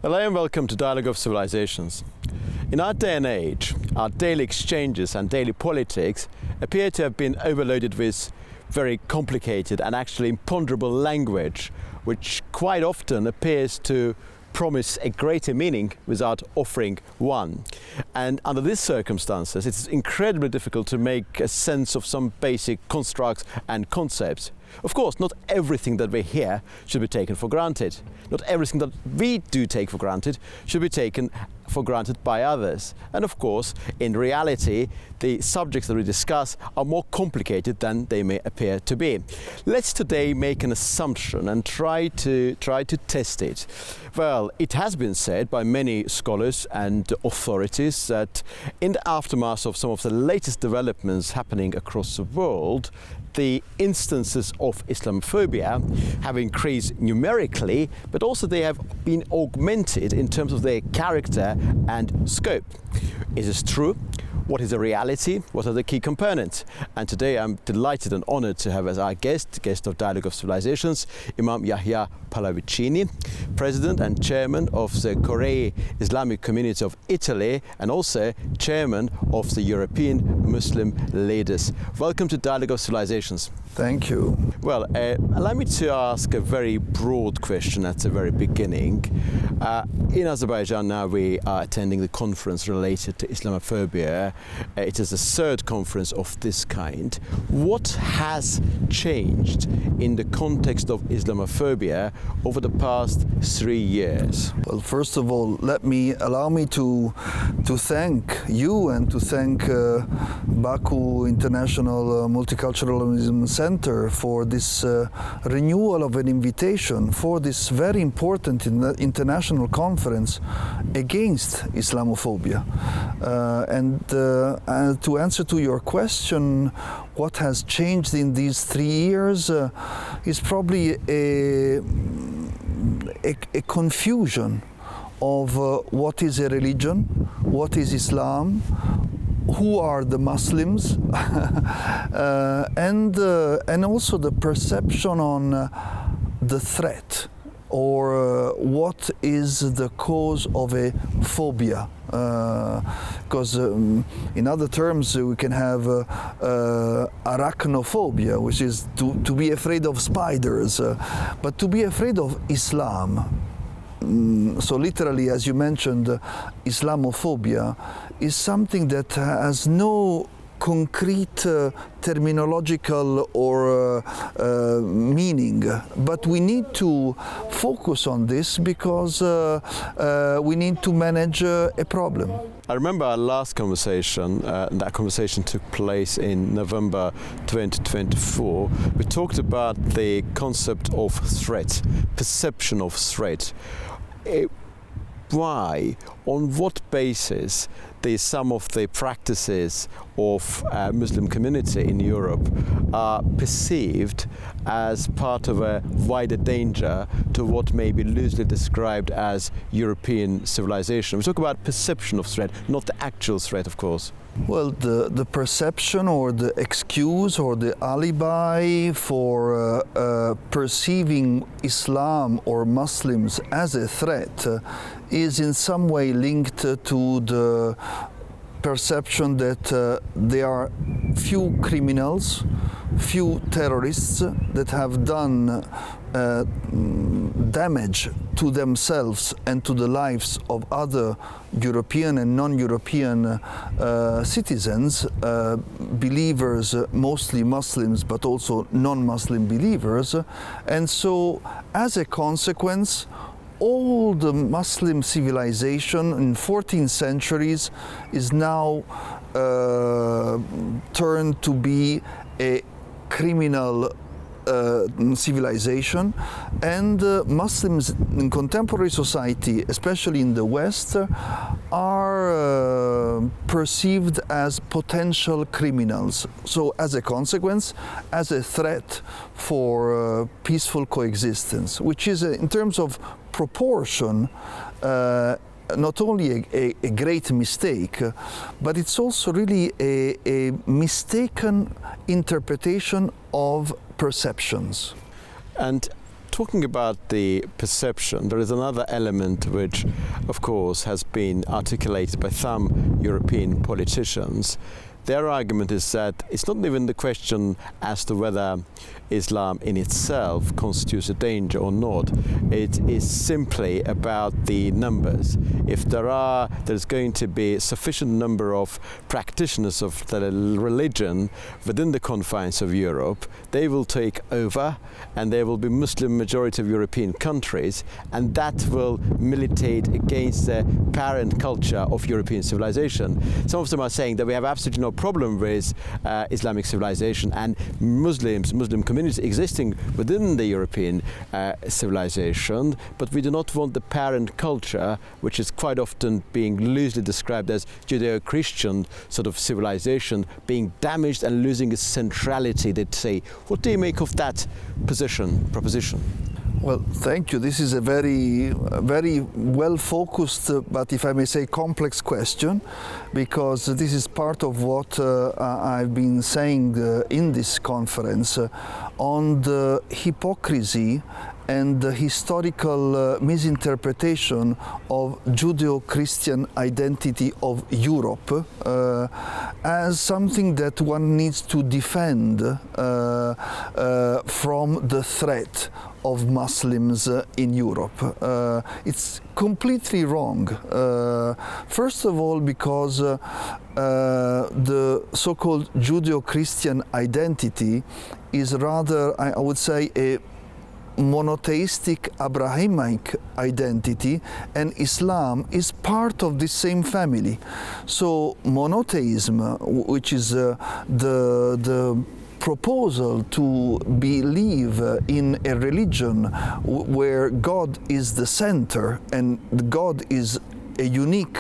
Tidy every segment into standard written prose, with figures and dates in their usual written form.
Hello and welcome to Dialogue of Civilisations. In our day and age, our daily exchanges and daily politics appear to have been overloaded with very complicated and actually imponderable language, which quite often appears to promise a greater meaning without offering one. And under these circumstances, it's incredibly difficult to make a sense of some basic constructs and concepts. Of course, not everything that we hear should be taken for granted. Not everything that we do take for granted should be taken for granted by others. And of course, in reality, the subjects that we discuss are more complicated than they may appear to be. Let's today make an assumption and try to test it. Well, it has been said by many scholars and authorities that in the aftermath of some of the latest developments happening across the world, the instances of Islamophobia have increased numerically, but also they have been augmented in terms of their character and scope. Is this true? What is the reality? What are the key components? And today I'm delighted and honored to have as our guest of Dialogue of Civilisations, Imam Yahyâ Pallavicini, President and Chairman of the Korea Islamic Community of Italy and also Chairman of the European Muslim Leaders. Welcome to Dialogue of Civilisations. Thank you. Well, allow me to ask a very broad question at the very beginning. In Azerbaijan now we are attending the conference related to Islamophobia. It is the third conference of this kind. What has changed in the context of Islamophobia over the past 3 years? Well, first of all, allow me to thank you and to thank Baku International Multiculturalism Center for this renewal of an invitation for this very important international conference against Islamophobia. And to answer to your question, what has changed in these 3 years is probably a confusion of what is a religion, what is Islam, who are the Muslims, and also the perception on the threat or what is the cause of a phobia. Because in other terms we can have arachnophobia, which is to be afraid of spiders, but to be afraid of Islam. So literally, as you mentioned, Islamophobia is something that has no concrete terminological or meaning, but we need to focus on this because we need to manage a problem. I remember our last conversation, that conversation took place in November 2024. We talked about the concept of threat, perception of threat. Why, on what basis, some of the practices of Muslim community in Europe are perceived as part of a wider danger to what may be loosely described as European civilization? We talk about perception of threat, not the actual threat, of course. Well, the perception or the excuse or the alibi for perceiving Islam or Muslims as a threat is in some way linked to the perception that there are few criminals, few terrorists that have done damage to themselves and to the lives of other European and non-European citizens, believers, mostly Muslims, but also non-Muslim believers. And so, as a consequence, all the Muslim civilization in 14 centuries is now turned to be a criminal civilization, and Muslims in contemporary society, especially in the West, are perceived as potential criminals. So as a consequence, as a threat for peaceful coexistence, which is in terms of proportion not only a great mistake, but it's also really a mistaken interpretation of perceptions. And talking about the perception, there is another element which, of course, has been articulated by some European politicians. Their argument is that it's not even the question as to whether Islam in itself constitutes a danger or not. It is simply about the numbers. If there's going to be a sufficient number of practitioners of the religion within the confines of Europe, they will take over, and there will be Muslim majority of European countries, and that will militate against the parent culture of European civilization. Some of them are saying that we have absolutely no problem with Islamic civilization and Muslim communities existing within the European civilization, but we do not want the parent culture, which is quite often being loosely described as Judeo-Christian sort of civilization, being damaged and losing its centrality, they'd say. What do you make of that proposition? Well, thank you. This is a very well focused, but if I may say, complex question, because this is part of what I've been saying in this conference on the hypocrisy and the historical misinterpretation of Judeo-Christian identity of Europe as something that one needs to defend from the threat of Muslims in Europe. It's completely wrong. First of all, because the so-called Judeo-Christian identity is rather, I would say, a monotheistic Abrahamic identity, and Islam is part of the same family. So monotheism, which is the proposal to believe in a religion where God is the center and God is a unique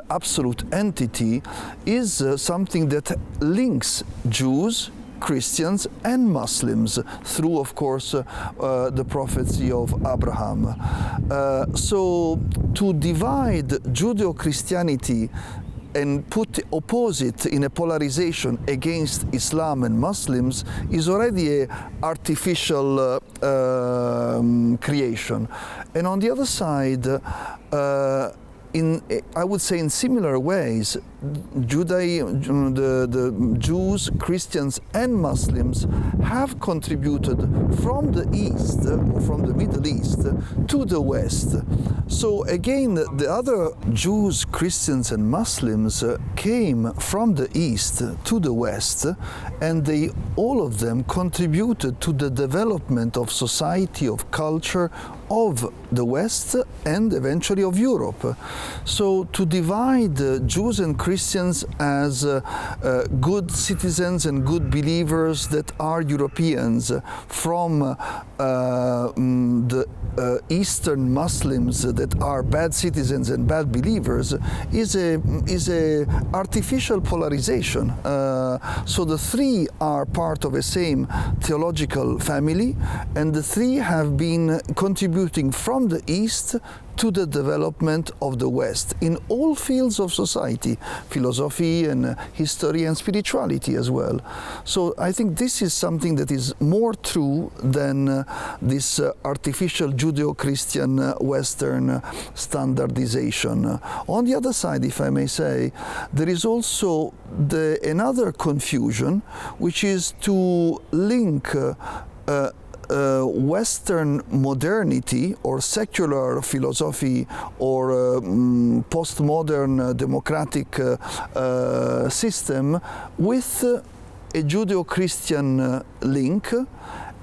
absolute entity, is something that links Jews, Christians and Muslims through, of course, the prophecy of Abraham. So to divide Judeo-Christianity and oppose it in a polarization against Islam and Muslims is already an artificial creation. And on the other side, I would say in similar ways, the Jews, Christians and Muslims have contributed from the East, or from the Middle East, to the West. So again, the other Jews, Christians and Muslims came from the East to the West, and all of them contributed to the development of society, of culture, of the West and eventually of Europe. So to divide Jews and Christians as good citizens and good believers that are Europeans from the Eastern Muslims that are bad citizens and bad believers is a artificial polarization. So the three are part of a same theological family, and the three have been contributing from the East to the development of the West in all fields of society, philosophy and history and spirituality as well. So I think this is something that is more true than this artificial Judeo-Christian Western standardization. On the other side, if I may say, there is also another confusion, which is to link Western modernity or secular philosophy or postmodern democratic system with a Judeo-Christian link,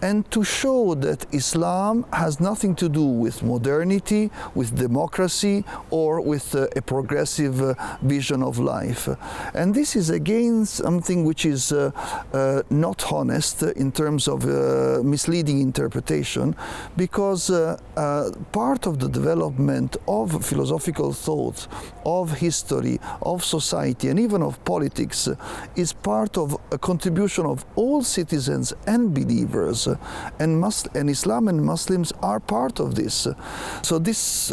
and to show that Islam has nothing to do with modernity, with democracy, or with a progressive vision of life. And this is again something which is not honest in terms of misleading interpretation, because part of the development of philosophical thought, of history, of society, and even of politics is part of a contribution of all citizens and believers. and Islam and Muslims are part of this. So this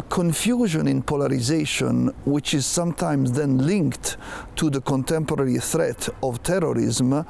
confusion in polarization, which is sometimes then linked to the contemporary threat of terrorism,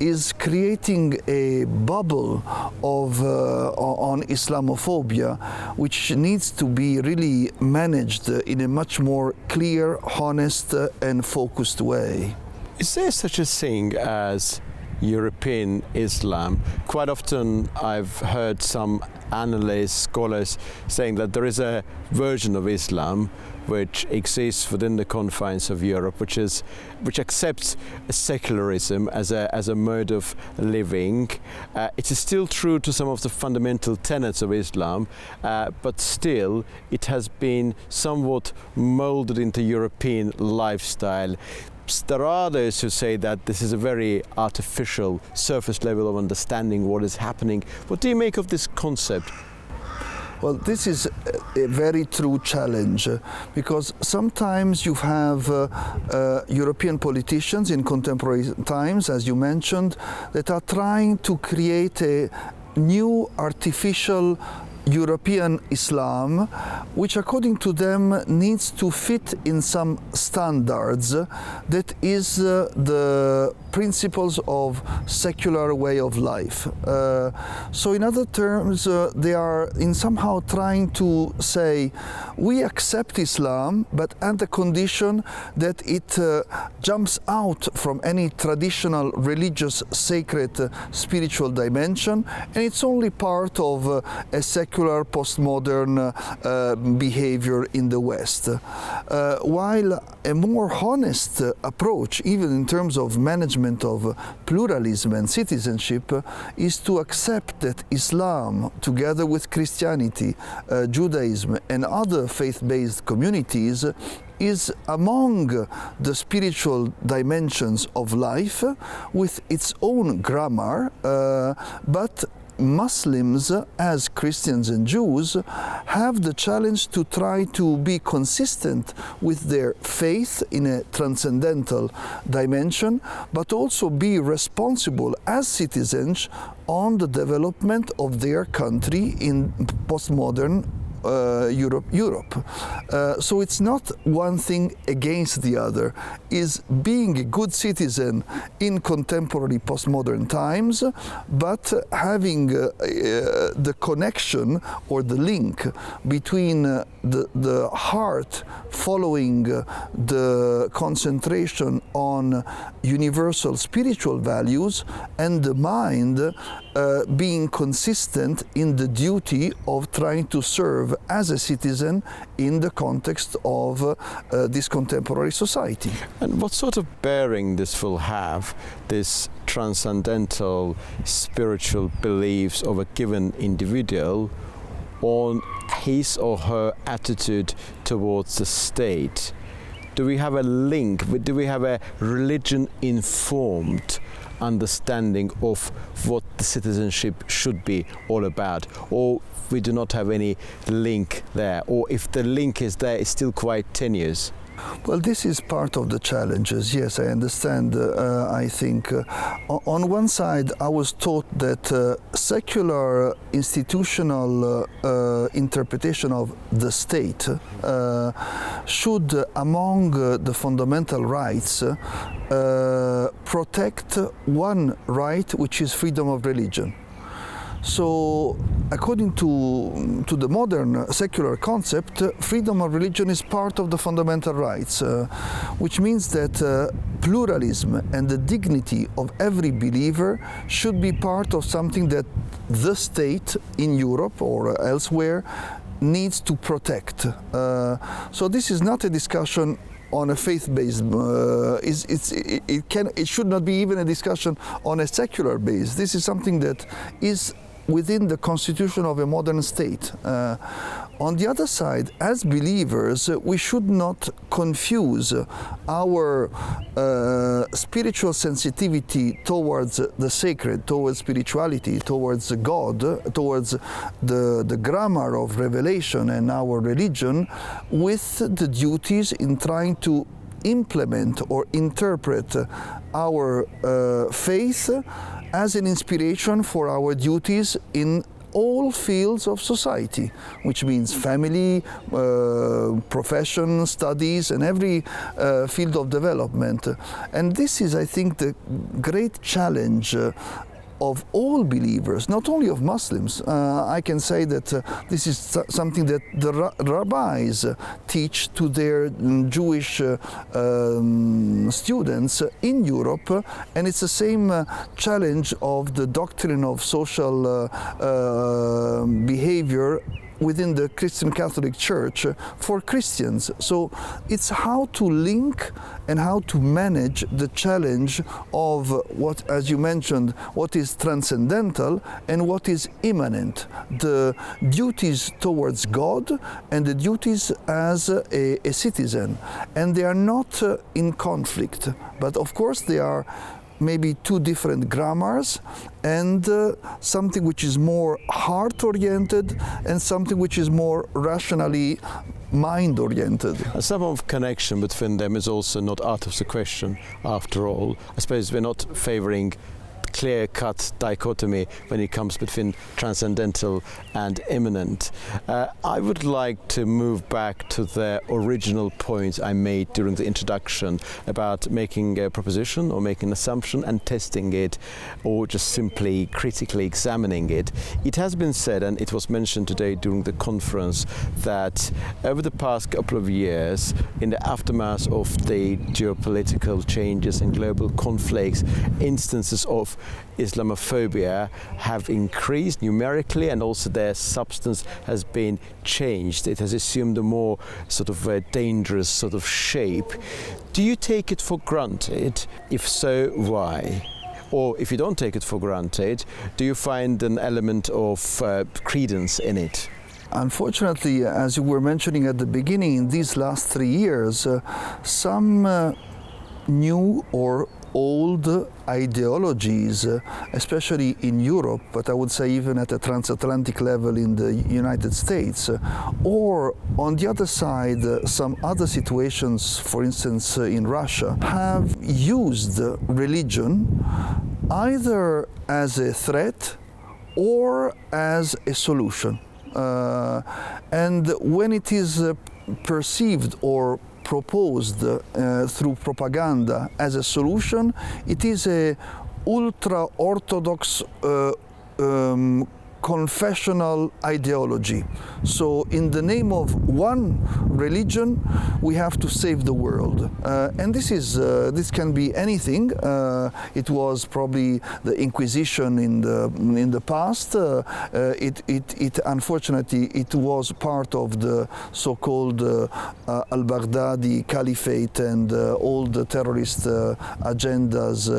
is creating a bubble of on Islamophobia, which needs to be really managed in a much more clear, honest and focused way. Is there such a thing as European Islam? Quite often I've heard some analysts, scholars saying that there is a version of Islam which exists within the confines of Europe, which accepts secularism as a mode of living. It is still true to some of the fundamental tenets of Islam, but still it has been somewhat molded into European lifestyle. There are those who say that this is a very artificial, surface level of understanding what is happening. What do you make of this concept? Well, this is a very true challenge, because sometimes you have European politicians in contemporary times, as you mentioned, that are trying to create a new artificial European Islam, which according to them needs to fit in some standards that is the principles of secular way of life. So in other terms, they are in somehow trying to say, we accept Islam, but at the condition that it jumps out from any traditional religious, sacred, spiritual dimension, and it's only part of a secular, postmodern behavior in the West. While a more honest approach, even in terms of management of pluralism and citizenship, is to accept that Islam, together with Christianity, Judaism and other faith-based communities, is among the spiritual dimensions of life with its own grammar, but Muslims, as Christians and Jews, have the challenge to try to be consistent with their faith in a transcendental dimension, but also be responsible as citizens on the development of their country in postmodern Europe. So it's not one thing against the other. Is being a good citizen in contemporary postmodern times, but having the connection or the link between the heart following the concentration on universal spiritual values and the mind being consistent in the duty of trying to serve as a citizen in the context of this contemporary society. And what sort of bearing this will have, this transcendental spiritual beliefs of a given individual, on his or her attitude towards the state? Do we have a link? Do we have a religion-informed understanding of what the citizenship should be all about, or we do not have any link there, or if the link is there, it's still quite tenuous? Well, this is part of the challenges. Yes, I understand. I think on one side, I was taught that secular institutional interpretation of the state should, among the fundamental rights, protect one right, which is freedom of religion. So, according to the modern secular concept, freedom of religion is part of the fundamental rights, which means that pluralism and the dignity of every believer should be part of something that the state in Europe or elsewhere needs to protect. So this is not a discussion on a faith-based, it should not be even a discussion on a secular base. This is something that is within the constitution of a modern state. On the other side, as believers, we should not confuse our spiritual sensitivity towards the sacred, towards spirituality, towards God, towards the grammar of revelation and our religion, with the duties in trying to implement or interpret our faith as an inspiration for our duties in all fields of society, which means family, profession, studies, and every field of development. And this is, I think, the great challenge of all believers, not only of Muslims. I can say that this is something that the rabbis teach to their Jewish students in Europe, and it's the same challenge of the doctrine of social behavior within the Christian Catholic Church for Christians. So it's how to link and how to manage the challenge of what, as you mentioned, what is transcendental and what is immanent, the duties towards God and the duties as a citizen. And they are not in conflict, but of course they are maybe two different grammars, and something which is more heart-oriented and something which is more rationally mind-oriented. Some of connection between them is also not out of the question, after all. I suppose we're not favoring clear-cut dichotomy when it comes between transcendental and immanent. I would like to move back to the original point I made during the introduction about making a proposition or making an assumption and testing it, or just simply critically examining it. It has been said, and it was mentioned today during the conference, that over the past couple of years, in the aftermath of the geopolitical changes and global conflicts, instances of Islamophobia have increased numerically, and also their substance has been changed. It has assumed a more sort of a dangerous sort of shape. Do you take it for granted? If so, why? Or if you don't take it for granted, do you find an element of credence in it? Unfortunately, as you were mentioning at the beginning, in these last 3 years, some new or old ideologies, especially in Europe, but I would say even at a transatlantic level in the United States, or on the other side, some other situations, for instance in Russia, have used religion either as a threat or as a solution. And when it is perceived or proposed through propaganda as a solution, it is a ultra-orthodox confessional ideology. So in the name of one religion, we have to save the world. And this can be anything. It was probably the Inquisition in the past. It unfortunately, it was part of the so-called al-Baghdadi Caliphate and all the terrorist agendas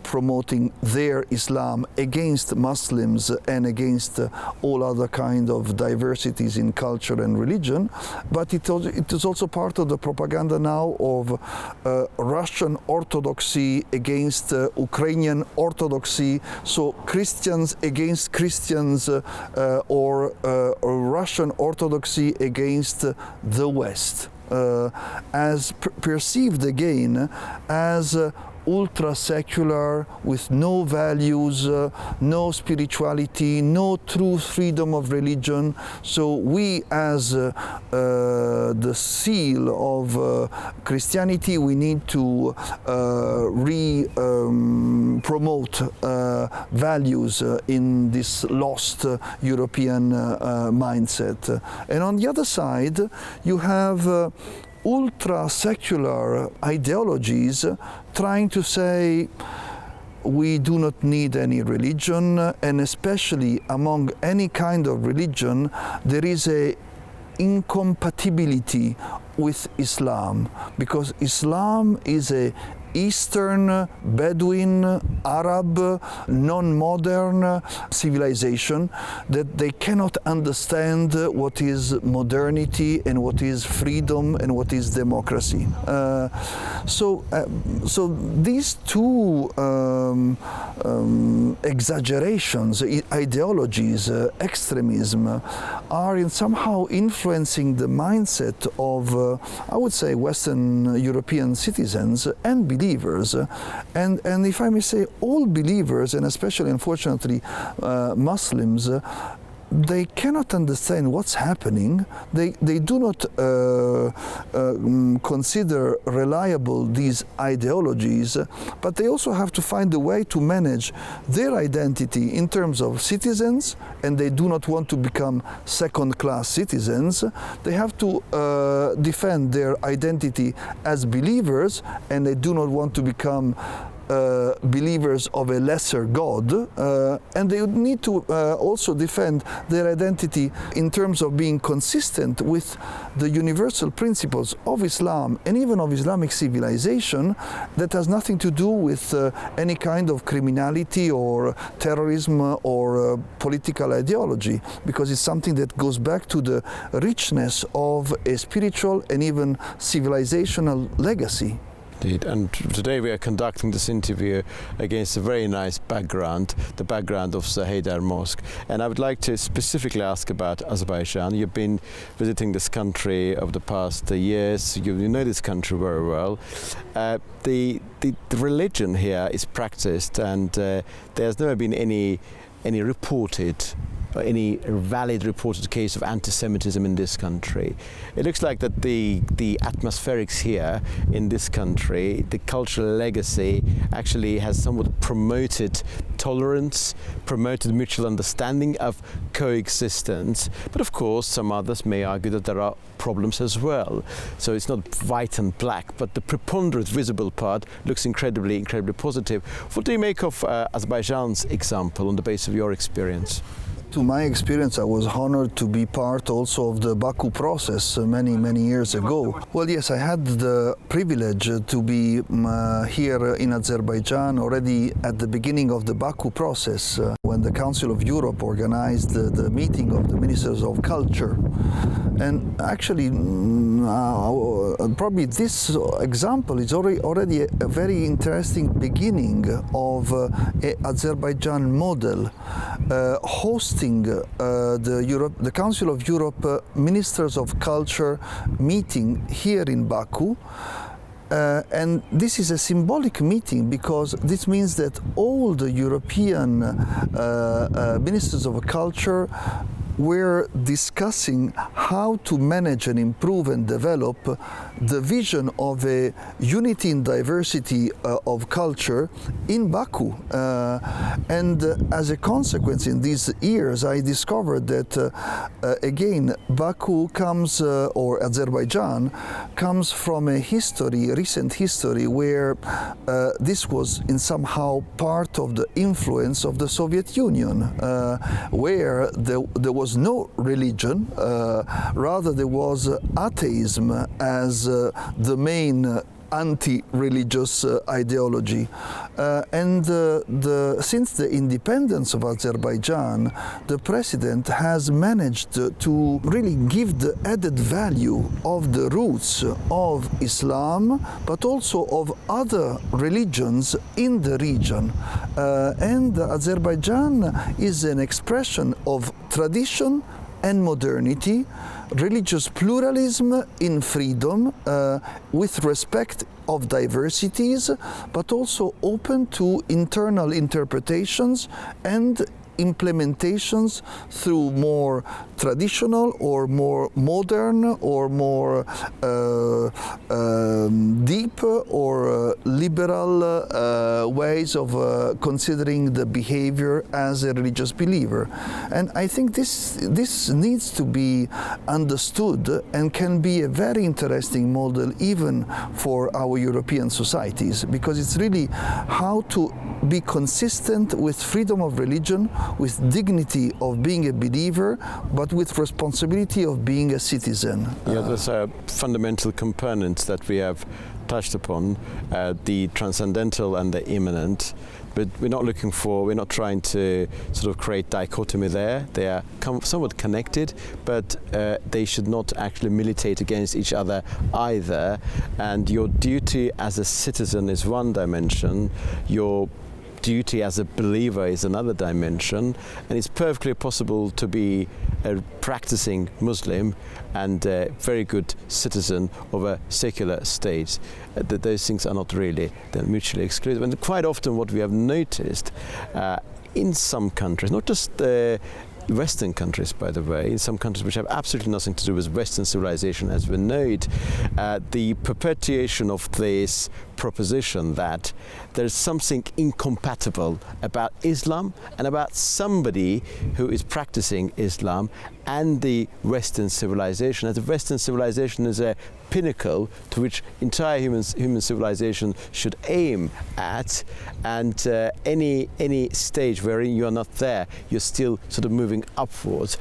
promoting their Islam against Muslims and against all other kind of diversities in culture and religion. But it is also part of the propaganda now of Russian Orthodoxy against Ukrainian Orthodoxy, so Christians against Christians, or Russian Orthodoxy against the West, as perceived again as ultra-secular, with no values, no spirituality, no true freedom of religion. So we, as the seal of Christianity, we need to promote values in this lost European mindset. And on the other side, you have ultra-secular ideologies trying to say we do not need any religion, and especially among any kind of religion, there is a incompatibility with Islam, because Islam is a Eastern, Bedouin, Arab, non-modern civilization that they cannot understand what is modernity and what is freedom and what is democracy. So these two exaggerations, ideologies, extremism, are somehow influencing the mindset of, I would say, Western European citizens and believers believers. And if I may say, all believers, and especially, unfortunately, Muslims, they cannot understand what's happening. They do not consider reliable these ideologies, but they also have to find a way to manage their identity in terms of citizens, and they do not want to become second-class citizens. They have to defend their identity as believers, and they do not want to become believers of a lesser God, and they would need to also defend their identity in terms of being consistent with the universal principles of Islam and even of Islamic civilization, that has nothing to do with any kind of criminality or terrorism or political ideology, because it's something that goes back to the richness of a spiritual and even civilizational legacy. Indeed. And today we are conducting this interview against a very nice background, the background of the Haydar Mosque. And I would like to specifically ask about Azerbaijan. You've been visiting this country over the past years. You know this country very well. The religion here is practiced, and there's never been any reported or any valid reported case of anti-Semitism in this country. It looks like that the atmospherics here in this country, the cultural legacy, actually has somewhat promoted tolerance, promoted mutual understanding of coexistence. But of course, some others may argue that there are problems as well. So it's not white and black, but the preponderant visible part looks incredibly positive. What do you make of Azerbaijan's example on the basis of your experience? To my experience, I was honored to be part also of the Baku process many years ago. Well, yes, I had the privilege to be here in Azerbaijan already at the beginning of the Baku process, when the Council of Europe organized the meeting of the Ministers of Culture. And actually, probably this example is already a very interesting beginning of an Azerbaijan model, hosting the Council of Europe Ministers of Culture meeting here in Baku. And this is a symbolic meeting, because this means that all the European Ministers of Culture were discussing how to manage and improve and develop the vision of a unity in diversity of culture in Baku. And as a consequence, in these years, I discovered that, again, Baku comes, or Azerbaijan, comes from a recent history, where this was in somehow part of the influence of the Soviet Union, where there was no religion, rather there was atheism as the main anti-religious ideology. And since the independence of Azerbaijan, the president has managed to really give the added value of the roots of Islam, but also of other religions in the region. And Azerbaijan is an expression of tradition and modernity, religious pluralism in freedom, with respect of diversities, but also open to internal interpretations and implementations through more traditional or more modern or more deep or liberal ways of considering the behavior as a religious believer. And I think this needs to be understood and can be a very interesting model even for our European societies, because it's really how to be consistent with freedom of religion, with dignity of being a believer, but with responsibility of being a citizen. Yeah, there's a fundamental components that we have touched upon, the transcendental and the immanent, but we're not trying to sort of create dichotomy there. They are somewhat connected, but they should not actually militate against each other either. And your duty as a citizen is one dimension, your duty as a believer is another dimension, and it's perfectly possible to be a practicing Muslim and a very good citizen of a secular state. That those things are not really mutually exclusive. And quite often what we have noticed in some countries, not just Western countries, by the way, in some countries which have absolutely nothing to do with Western civilization as we know it, the perpetuation of this proposition that there's something incompatible about Islam and about somebody who is practicing Islam and the Western civilization. As the Western civilization is a pinnacle to which entire human civilization should aim at, and any stage wherein you are not there, you're still sort of moving upwards.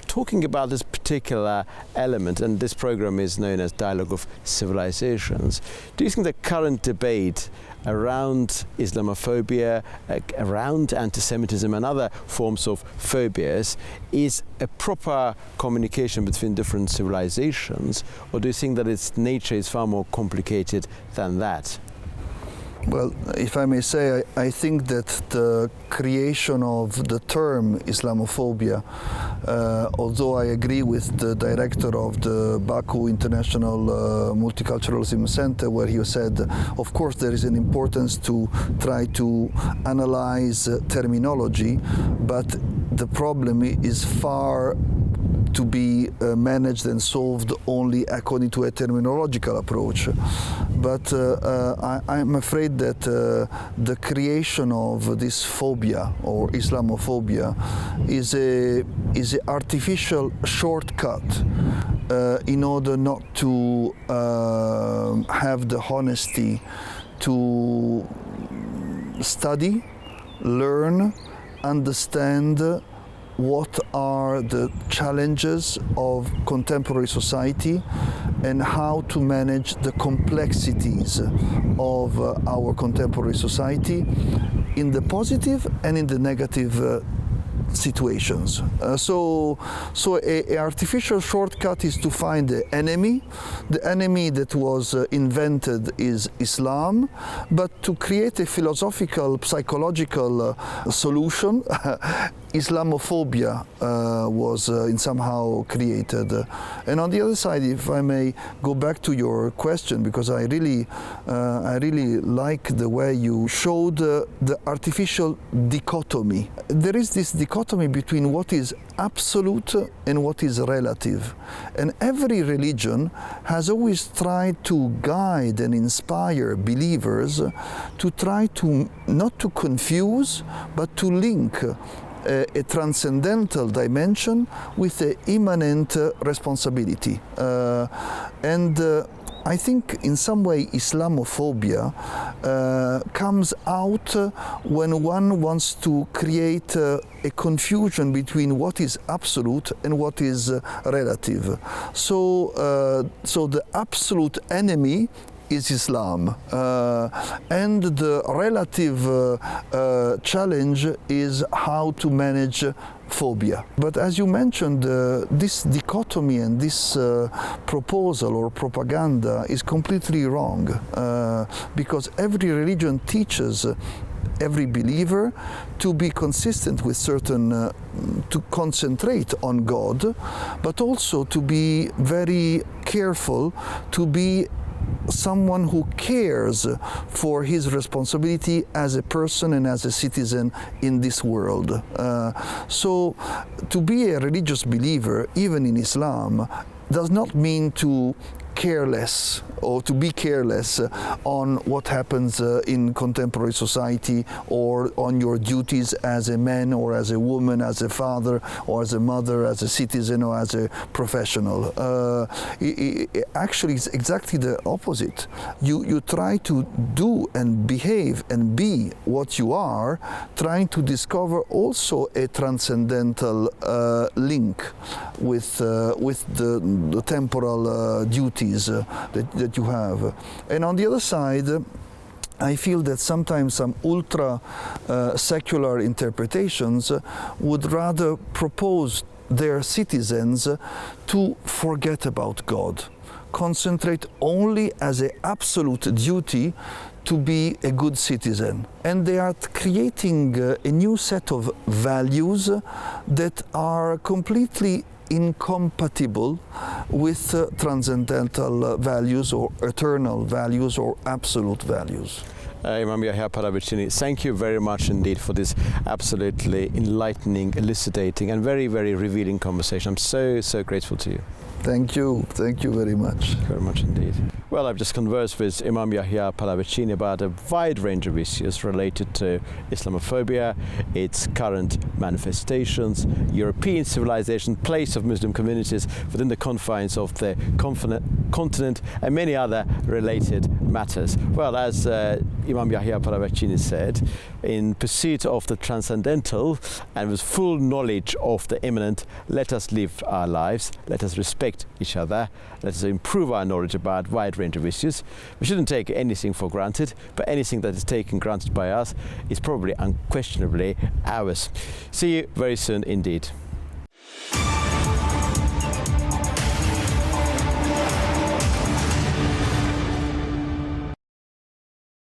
Talking about this particular element, and this program is known as Dialogue of Civilisations, do you think the current debate around Islamophobia, around anti-Semitism and other forms of phobias is a proper communication between different civilizations, or do you think that its nature is far more complicated than that? Well, if I may say, I think that the creation of the term Islamophobia, although I agree with the director of the Baku International Multiculturalism Center, where he said, of course, there is an importance to try to analyze terminology, but the problem is far to be managed and solved only according to a terminological approach. But I'm afraid that the creation of this phobia or Islamophobia is an artificial shortcut in order not to have the honesty to study, learn, understand what are the challenges of contemporary society and how to manage the complexities of our contemporary society in the positive and in the negative situations. So a artificial shortcut is to find the enemy. The enemy that was invented is Islam, but to create a philosophical, psychological solution, Islamophobia was somehow created. And on the other side, if I may go back to your question, because I really like the way you showed the artificial dichotomy. There is this dichotomy between what is absolute and what is relative. And every religion has always tried to guide and inspire believers to try to not to confuse, but to link a transcendental dimension with an immanent responsibility. I think in some way Islamophobia comes out when one wants to create a confusion between what is absolute and what is relative. So the absolute enemy is Islam, and the relative challenge is how to manage phobia. But as you mentioned, this dichotomy and this proposal or propaganda is completely wrong, because every religion teaches every believer to be consistent with certain, to concentrate on God, but also to be very careful to be someone who cares for his responsibility as a person and as a citizen in this world. So to be a religious believer, even in Islam, does not mean to care less or to be careless on what happens in contemporary society or on your duties as a man or as a woman, as a father or as a mother, as a citizen or as a professional. Actually, it's exactly the opposite. You try to do and behave and be what you are, trying to discover also a transcendental link with the temporal duties that you have. And on the other side, I feel that sometimes some ultra secular interpretations would rather propose their citizens to forget about God, concentrate only as an absolute duty to be a good citizen. And they are creating a new set of values that are completely incompatible with transcendental values or eternal values or absolute values. Imam Yahyâ Pallavicini, thank you very much indeed for this absolutely enlightening, elucidating and very, very revealing conversation. I'm so grateful to you. Thank you very much. Thank you very much indeed. Well, I've just conversed with Imam Yahyâ Pallavicini about a wide range of issues related to Islamophobia, its current manifestations, European civilization, place of Muslim communities within the confines of the continent, and many other related matters. Well, as Imam Yahyâ Pallavicini said, in pursuit of the transcendental and with full knowledge of the immanent, let us live our lives, let us respect each other, let us improve our knowledge about a wide range of issues. We shouldn't take anything for granted, but anything that is taken granted by us is probably unquestionably ours. See you very soon indeed.